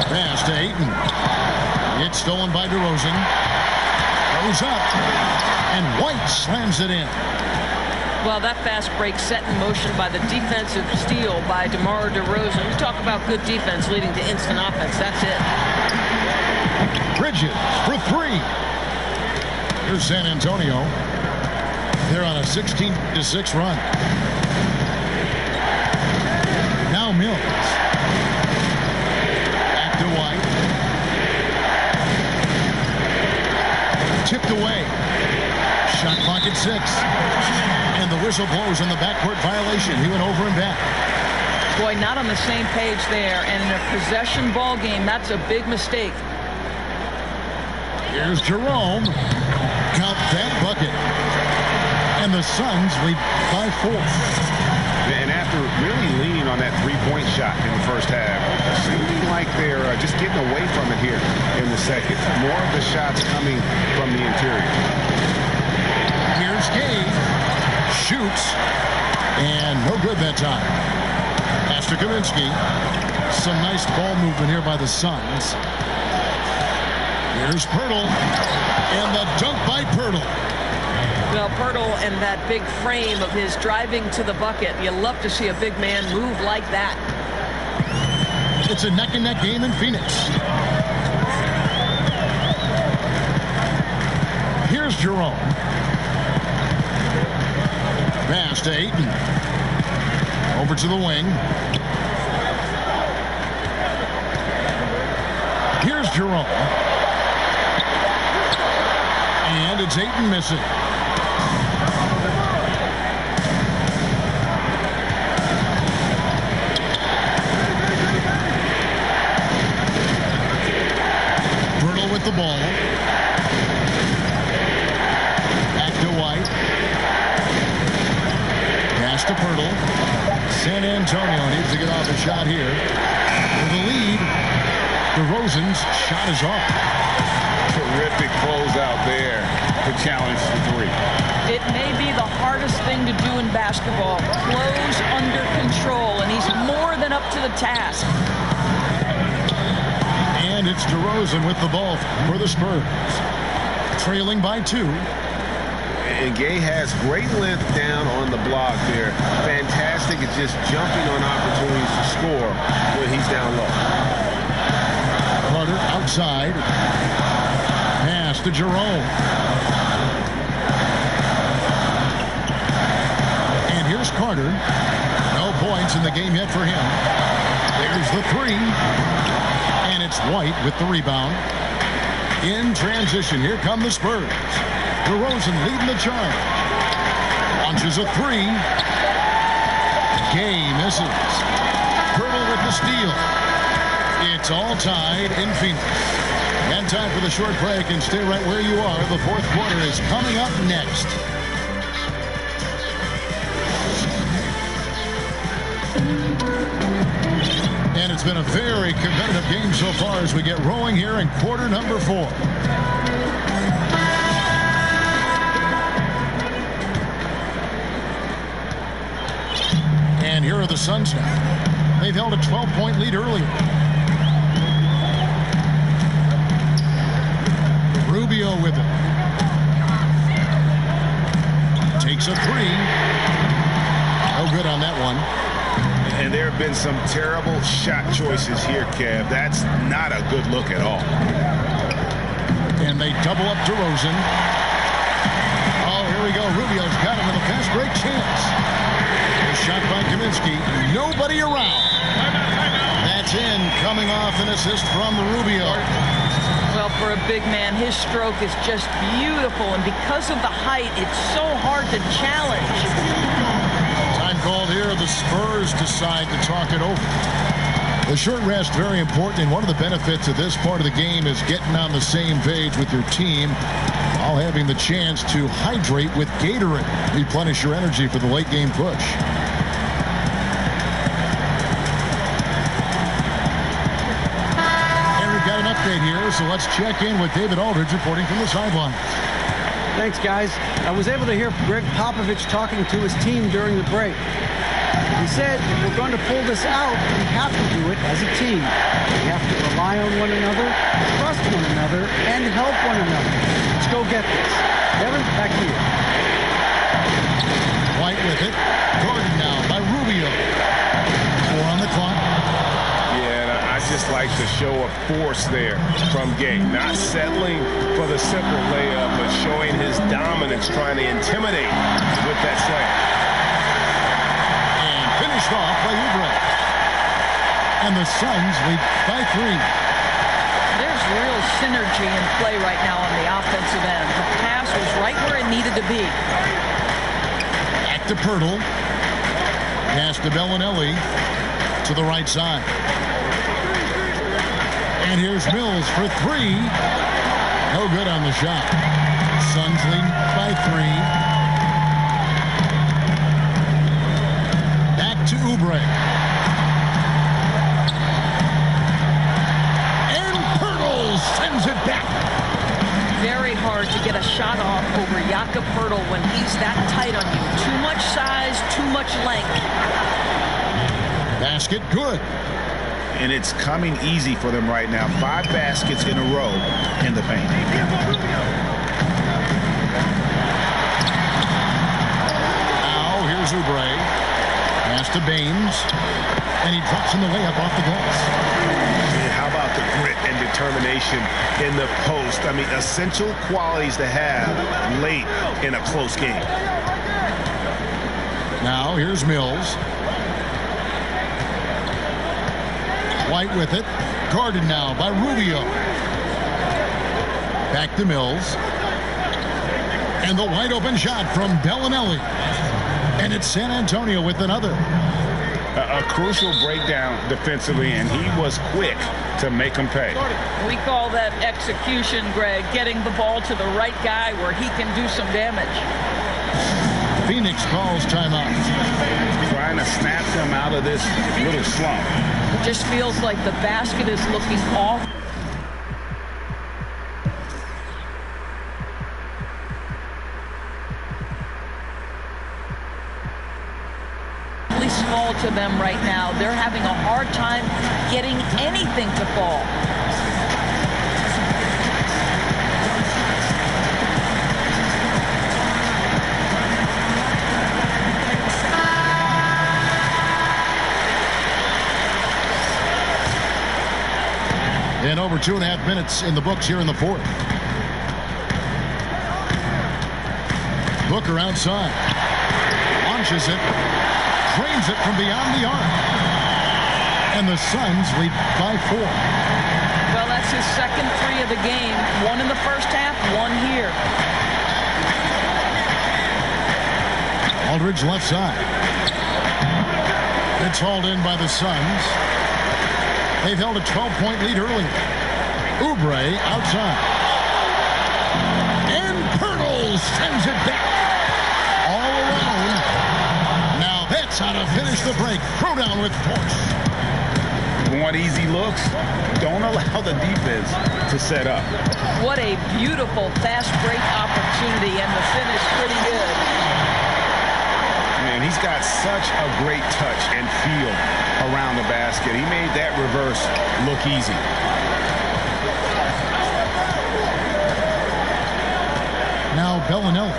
Pass to Ayton. It's stolen by DeRozan. Goes up. And White slams it in. Well, that fast break set in motion by the defensive steal by DeMar DeRozan. You talk about good defense leading to instant offense. That's it. Bridges for 3. Here's San Antonio. They're on a 16-6 run. Now Mills. Back to White. Tipped away. Shot clock at 6. And the whistle blows on the backcourt violation. He went over and back. Boy, not on the same page there. And in a possession ball game, that's a big mistake. Here's Jerome. Count that bucket. And the Suns lead by 4. And after really leaning on that three-point shot in the first half, seeming like they're just getting away from it here in the second. More of the shots coming from the interior. Here's Gay. Shoots. And no good that time. Pass to Kaminsky. Some nice ball movement here by the Suns. Here's Pirtle. And the dunk by Pirtle. Well, Pirtle and that big frame of his driving to the bucket. You love to see a big man move like that. It's a neck-and-neck game in Phoenix. Here's Jerome. Pass to Ayton. Over to the wing. Here's Jerome. And it's Ayton missing. San Antonio needs to get off a shot here. For the lead, DeRozan's shot is off. Terrific closeout there to challenge the three. It may be the hardest thing to do in basketball. Close under control, and he's more than up to the task. And it's DeRozan with the ball for the Spurs. Trailing by 2. And Gay has great length down on the block there. Fantastic at just jumping on opportunities to score when he's down low. Carter outside. Pass to Jerome. And here's Carter. No points in the game yet for him. There's the 3. And it's White with the rebound. In transition, here come the Spurs. DeRozan leading the charge. Launches a 3. Gay misses. Pirtle with the steal. It's all tied in Phoenix. And time for the short break, and stay right where you are. The fourth quarter is coming up next. And it's been a very competitive game so far as we get rolling here in quarter number 4. And here are the Suns now. They've held a 12-point lead earlier. Rubio with it. Takes a 3. No good on that one. And there have been some terrible shot choices here, Kev. That's not a good look at all. And they double up DeRozan. Oh, here we go. Rubio's got him with a fast break chance. A shot by Kaminsky. Nobody around. That's in. Coming off an assist from Rubio. Well, for a big man, his stroke is just beautiful. And because of the height, it's so hard to challenge. Time called here. The Spurs decide to talk it over. The short rest, very important, and one of the benefits of this part of the game is getting on the same page with your team while having the chance to hydrate with Gatorade. Replenish your energy for the late game push. And we've got an update here, so let's check in with David Aldridge reporting from the sidelines. Thanks, guys. I was able to hear Greg Popovich talking to his team during the break. He said, if we're going to pull this out, we have to do it as a team. We have to rely on one another, trust one another, and help one another. Let's go get this. Kevin, back to you. White with it. Guarded now by Rubio. 4 on the clock. Yeah, and I just like the show of force there from Gay. Not settling for the simple layup, but showing his dominance, trying to intimidate with that slam. Finished off by Oubre. And the Suns lead by 3. There's real synergy in play right now on the offensive end. The pass was right where it needed to be. Back to Pirtle. Pass to Bellinelli to the right side. And here's Mills for 3. No good on the shot. Suns lead by 3. To Oubre. And Pirtle sends it back. Very hard to get a shot off over Jakob Pirtle when he's that tight on you. Too much size, too much length. Basket good. And it's coming easy for them right now. 5 baskets in a row in the paint. Now here's Oubre. Pass to Baines, and he drops in the layup off the glass. How about the grit and determination in the post? I mean, essential qualities to have late in a close game. Now here's Mills. White with it. Guarded now by Rubio. Back to Mills. And the wide open shot from Bellinelli. And it's San Antonio with another. A crucial breakdown defensively, and he was quick to make him pay. We call that execution, Greg, getting the ball to the right guy where he can do some damage. Phoenix calls timeout. Trying to snap them out this little slump. It just feels like the basket is looking off. Small to them right now. They're having a hard time getting anything to fall. And over 2.5 minutes in the books here in the fourth. Booker outside. Launches it. Drains it from beyond the arc. And the Suns lead by 4. Well, that's his second three of the game. One in the first half, one here. Aldridge left side. It's hauled in by the Suns. They've held a 12-point lead earlier. Oubre outside. And Pirtle sends it back. All alone. That's how to finish the break. Throw down with force. Want easy looks? Don't allow the defense to set up. What a beautiful fast break opportunity, and the finish pretty good. Man, he's got such a great touch and feel around the basket. He made that reverse look easy. Now Bellinelli.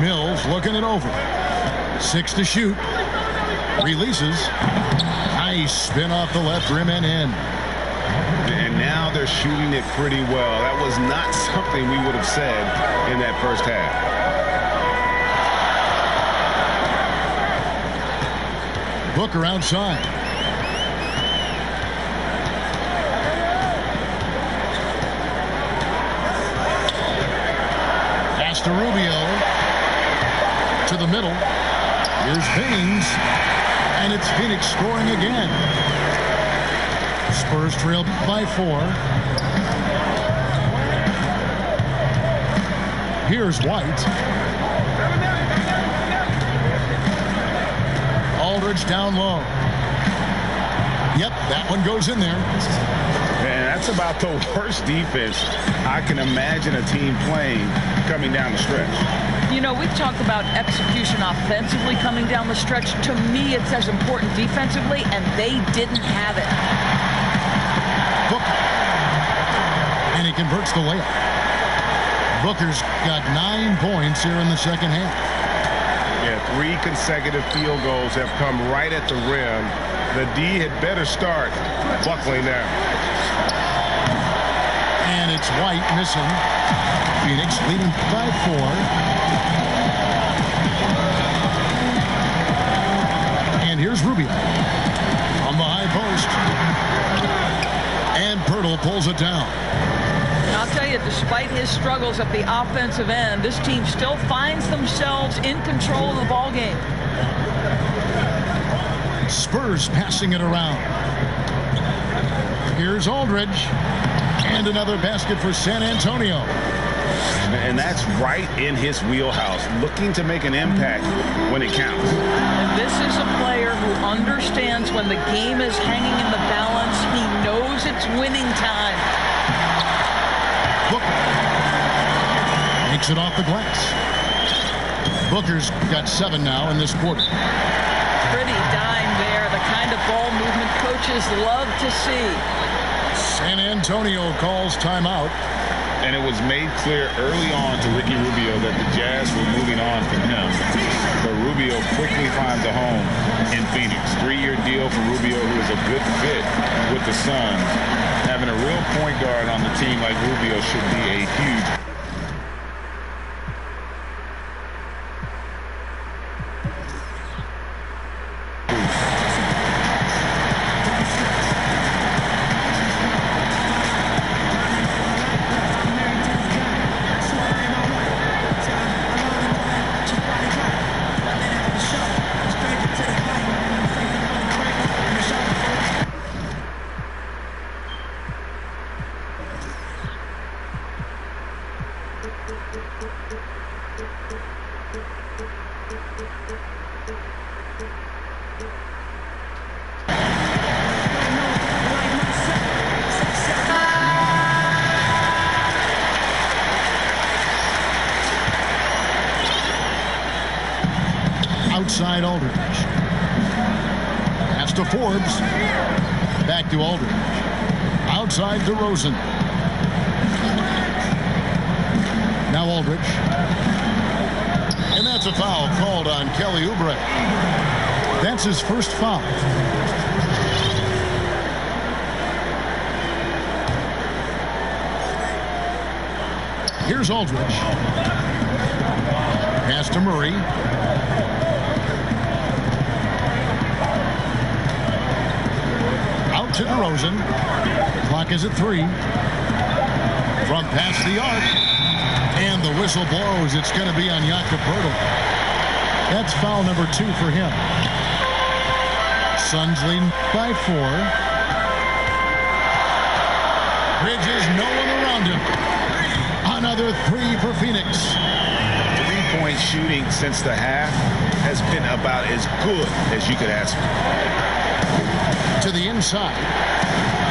Mills looking it over. 6 to shoot. Releases. Nice spin off the left rim and in. And now they're shooting it pretty well. That was not something we would have said in that first half. Booker outside. Pass to Rubio. To the middle. Here's Haynes. And it's Phoenix scoring again. Spurs trailed by 4. Here's White. Aldridge down low. Yep, that one goes in there. Man, that's about the worst defense I can imagine a team playing coming down the stretch. You know, we've talked about execution offensively coming down the stretch. To me, it's as important defensively, and they didn't have it. Booker. And he converts the layup. Booker's got 9 points here in the second half. Yeah, 3 consecutive field goals have come right at the rim. The D had better start buckling down. And it's White missing. Phoenix leading by 4. And here's Rubio on the high post. And Pirtle pulls it down. I'll tell you, despite his struggles at the offensive end, this team still finds themselves in control of the ball game. Spurs passing it around. Here's Aldridge. And another basket for San Antonio. And that's right in his wheelhouse, looking to make an impact when it counts. And this is a player who understands when the game is hanging in the balance. He knows it's winning time. Booker makes it off the glass. Booker's got 7 now in this quarter. Pretty dime there, the kind of ball movement coaches love to see. San Antonio calls timeout. And it was made clear early on to Ricky Rubio that the Jazz were moving on from him. But Rubio quickly finds a home in Phoenix. 3-year deal for Rubio, who is a good fit with the Suns. Having a real point guard on the team like Rubio should be a huge Outside Aldridge. Pass to Forbes. Back to Aldridge. Outside DeRozan. Now Aldridge. And that's a foul called on Kelly Oubre. That's his first foul. Here's Aldridge. Pass to Murray. Out to DeRozan. Clock is at 3. From past the arc. And the whistle blows. It's going to be on Jakob Poeltl. That's foul number 2 for him. Suns lead by 4. Bridges, no one around him. Another 3 for Phoenix. Three-point shooting since the half has been about as good as you could ask for. To the inside.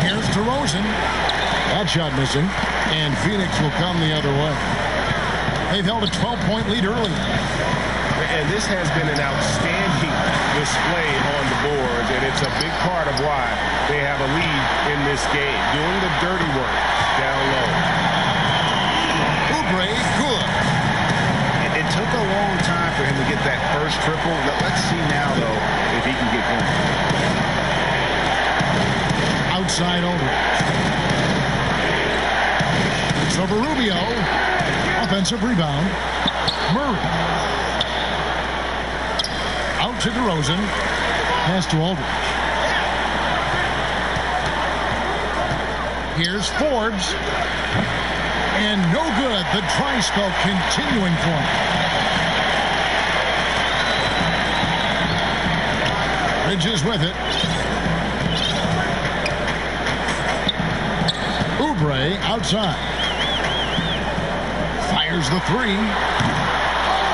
Here's DeRozan. That shot missing. And Phoenix will come the other way. They've held a 12-point lead early. And this has been an outstanding display on the boards, and it's a big part of why they have a lead in this game, doing the dirty work down low. Oubre, good. It took a long time for him to get that first triple. Let's see now, though, if he can get going. Outside Aldridge. So for Rubio, offensive rebound. Murray. Out to DeRozan. Pass to Aldridge. Here's Forbes. And no good. The dry spell continuing for him. Bridges with it. Oubre outside. Fires the 3.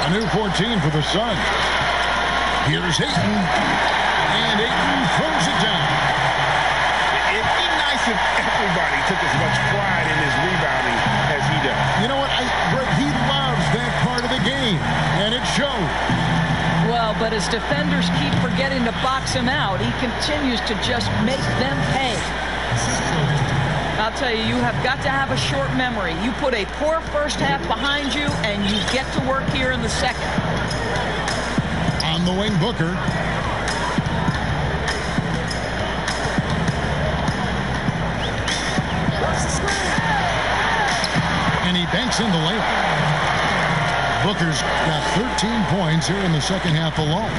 A new 14 for the Suns. Here's Ayton. And Ayton throws it down. It'd be nice if everybody took as much pride in his rebounding as he does. You know what? He loves that part of the game, and it shows. Well, but as defenders keep forgetting to box him out, he continues to just make them pay. I'll tell you, you have got to have a short memory. You put a poor first half behind you, and you get to work here in the second. On the wing, Booker. And he banks in the layup. Booker's got 13 points here in the second half alone.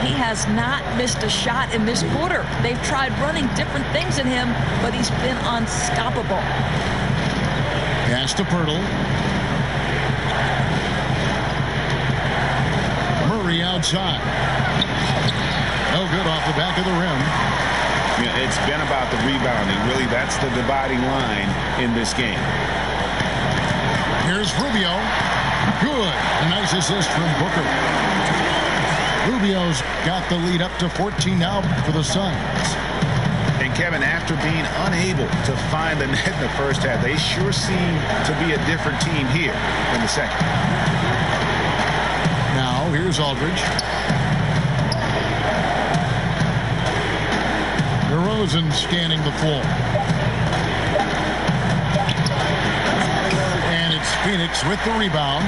He has not missed a shot in this quarter. They've tried running different things at him, but he's been unstoppable. Pass to Poeltl. Murray outside. No good off the back of the rim. Yeah, it's been about the rebounding. Really, that's the dividing line in this game. Here's Rubio. Good. A nice assist from Booker. Rubio's got the lead up to 14 now for the Suns. And Kevin, after being unable to find the net in the first half, they sure seem to be a different team here in the second. Now, here's Aldridge. DeRozan scanning the floor. And it's Phoenix with the rebound.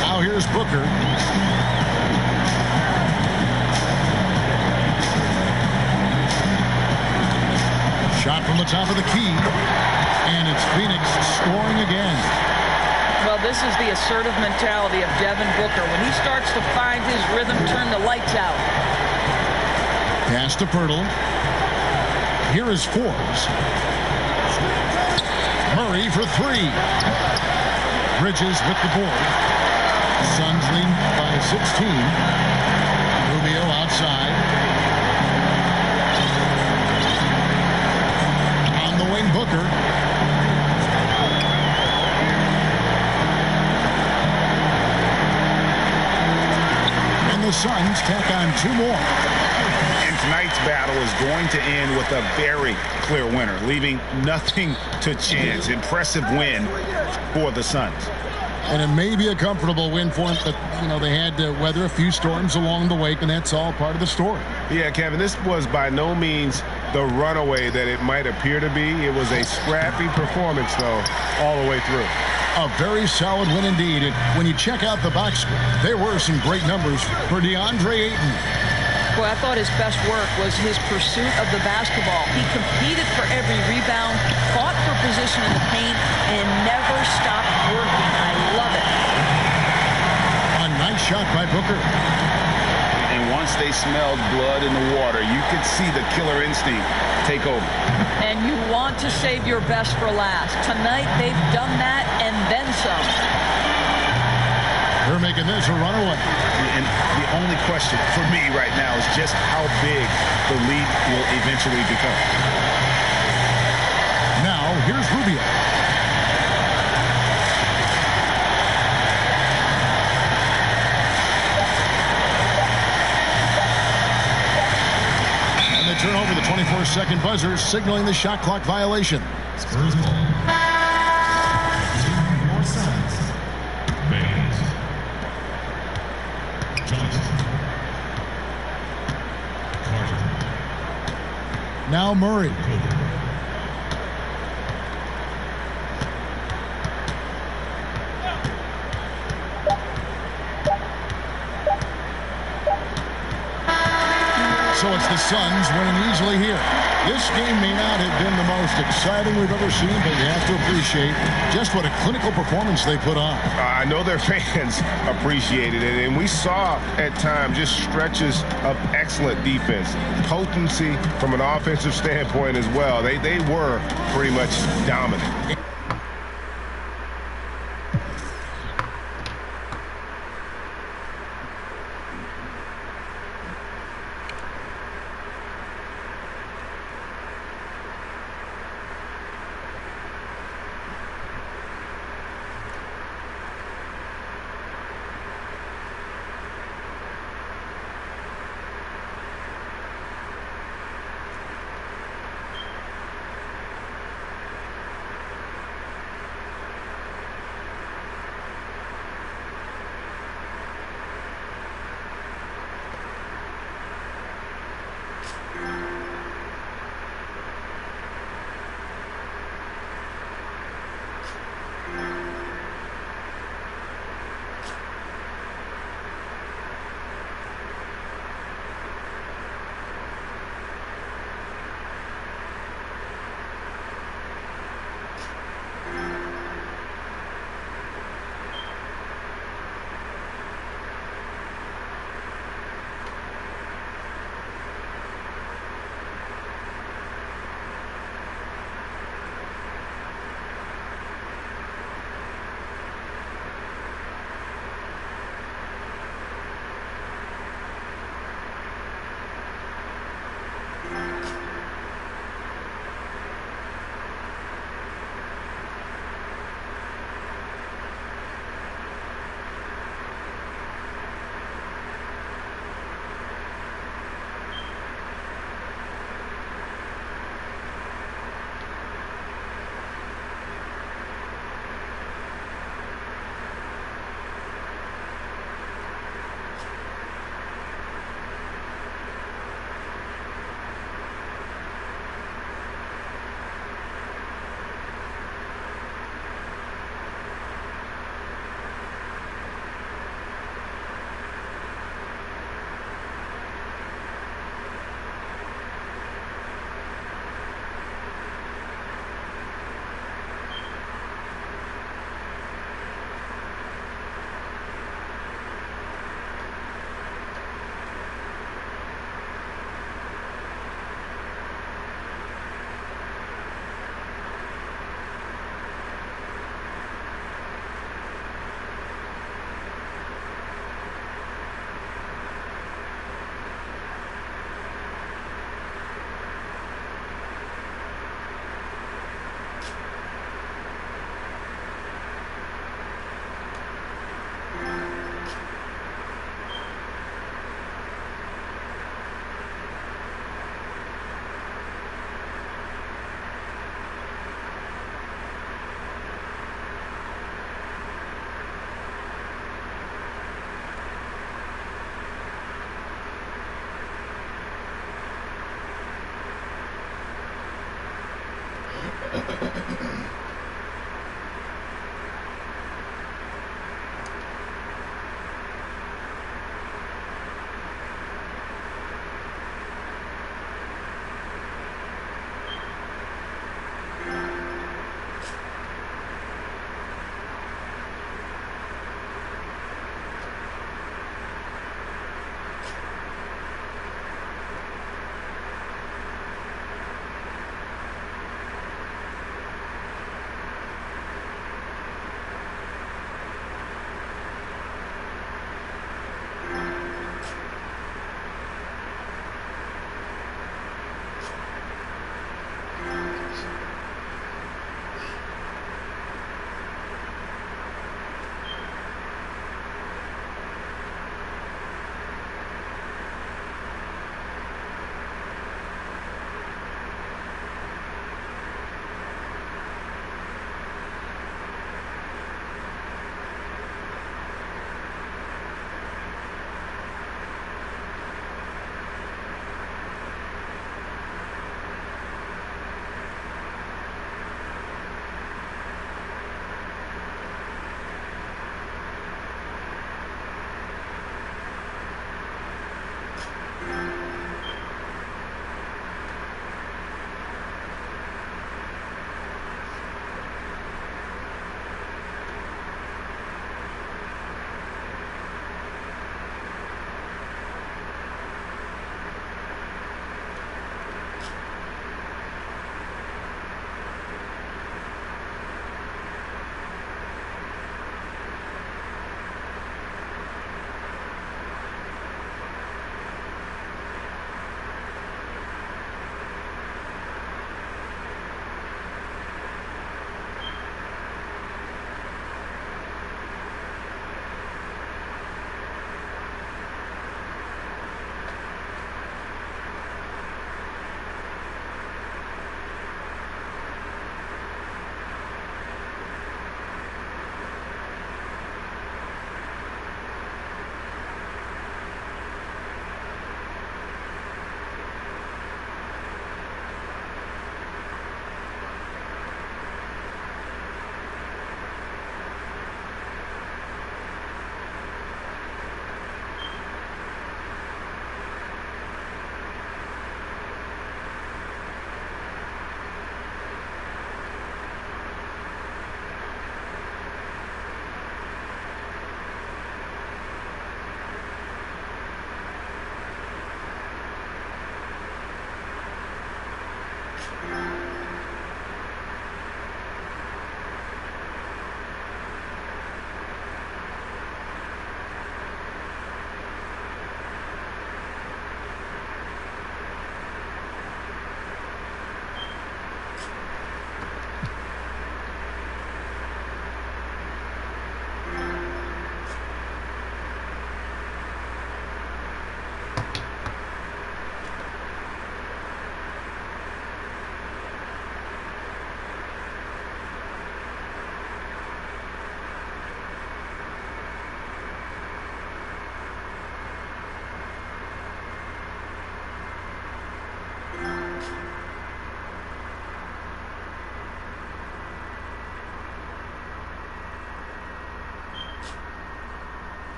Now here's Booker. Shot from the top of the key. And it's Phoenix scoring again. Well, this is the assertive mentality of Devin Booker. When he starts to find his rhythm, turn the lights out. Pass to Poeltl. Here is Forbes. Murray for 3. Bridges with the board. Suns lead by 16. Rubio outside. On the wing, Booker. Suns tack on 2 more. And tonight's battle is going to end with a very clear winner, leaving nothing to chance. Impressive win for the Suns. And it may be a comfortable win for them, but, they had to weather a few storms along the way, and that's all part of the story. Yeah, Kevin, this was by no means the runaway that it might appear to be. It was a scrappy performance, though, all the way through. A very solid win indeed. And when you check out the box score, there were some great numbers for DeAndre Ayton. Boy, I thought his best work was his pursuit of the basketball. He competed for every rebound, fought for position in the paint, and never stopped working. I love it. A nice shot by Booker. And once they smelled blood in the water, you could see the killer instinct take over. And you want to save your best for last. Tonight, they've done that and then some. They're making this a runaway. And the only question for me right now is just how big the lead will eventually become. Now, here's Rubio. And they turn over the 24-second buzzer, signaling the shot clock violation. Spurs ball. 2 more Suns. Baines. Johnson. Carter. Now Murray. Colbert. So it's the Suns winning easily here. This game may not have been the most exciting we've ever seen, but you have to appreciate just what a clinical performance they put on. I know their fans appreciated it, and we saw at times just stretches of excellent defense. Potency from an offensive standpoint as well. They were pretty much dominant.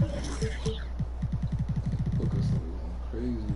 Look at something crazy.